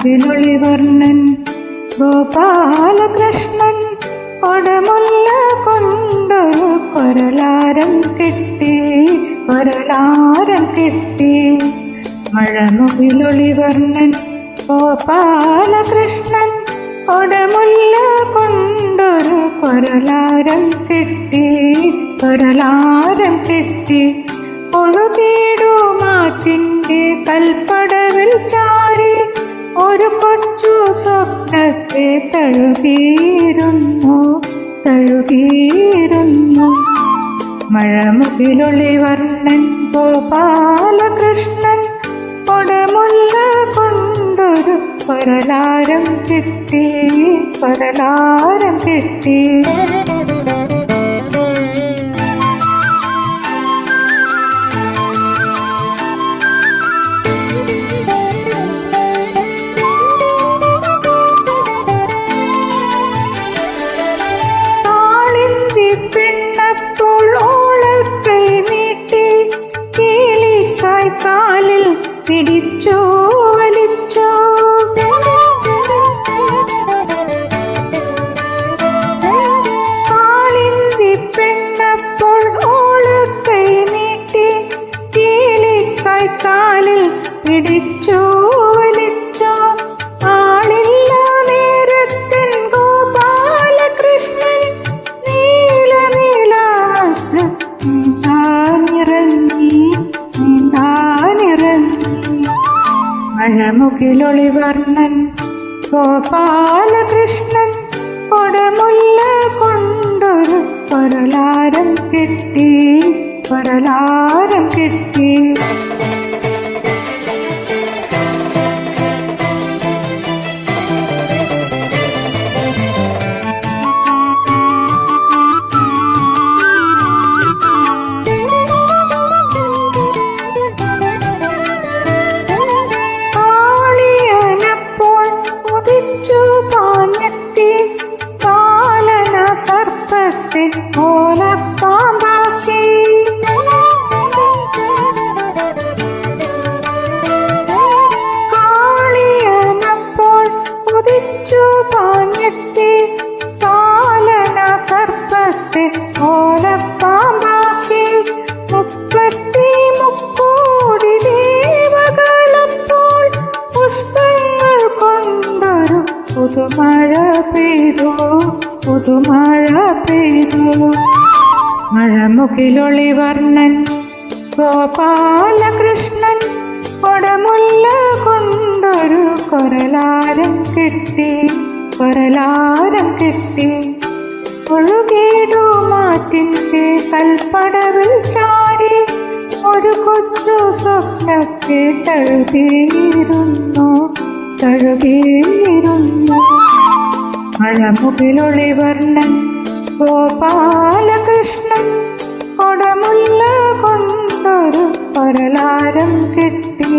മഴമുകിലൊളിവർണ്ണൻ ഗോപാലകൃഷ്ണൻ കൊടമുല്ല കൊണ്ടൊരു കൊരലാരം കെട്ടി മഴമുകിലൊളിവർണ്ണൻ ഗോപാലകൃഷ്ണൻ കൊടമുല്ല കൊണ്ടൊരു കൊരലാരം കെട്ടി ഒഴുകിടുമാറ്റിന്റെ കൽപ്പടവിൽ ചാരി ഒരു കൊച്ചു സ്വപ്നത്തെ തഴുകിയിരുന്നു മഴമുകിലൊളിവർണ്ണൻ ഗോപാലകൃഷ്ണൻ കൊടമുല്ല കൊണ്ടൊരു കൊരലാരം കെട്ടി കാലിൽ പിടിച്ചോ വലിച്ചോ കാളിന്തി പെണ്ണപ്പോൾ ഓള് കൈ നീട്ടി കീലിക്കായ് കാലിൽ പിടിച്ചോ വലിച്ചോ ആളില്ല നേരത്തിൻ ഗോപാലകൃഷ്ണൻ മഴമുകിലൊളിവർണ്ണൻ ഗോപാലകൃഷ്ണൻ കൊടമുല്ല കൊണ്ടൊരു കൊരലാരം കെട്ടി ഓലപ്പാമ്പാക്കി കാളിയനപ്പോൾ കുതിച്ചു പാഞ്ഞെത്തി കാലന സർപ്പത്തെ ഓലപ്പാമ്പാക്കി 33 ദേവകളപ്പോൾ പുഷ്പങ്ങൾ കൊണ്ടൊരു പുതുമഴ പെയ്തു മഴമുകിലൊളിവർണ്ണൻ ഗോപാലകൃഷ്ണൻ കൊടമുല്ല കൊണ്ടൊരു കൊരലാരം കെട്ടി ഒഴുകിടുമാറ്റിന്റെ കൽപ്പടവിൽ ചാരി ഒരു കൊച്ചു സ്വപ്നത്തെ തഴുകിയിരുന്നു മഴമുകിലൊളിവർണ്ണൻ ഗോപാലകൃഷ്ണൻ കൊടമുല്ല കൊണ്ടൊരു കൊരലാരം കെട്ടി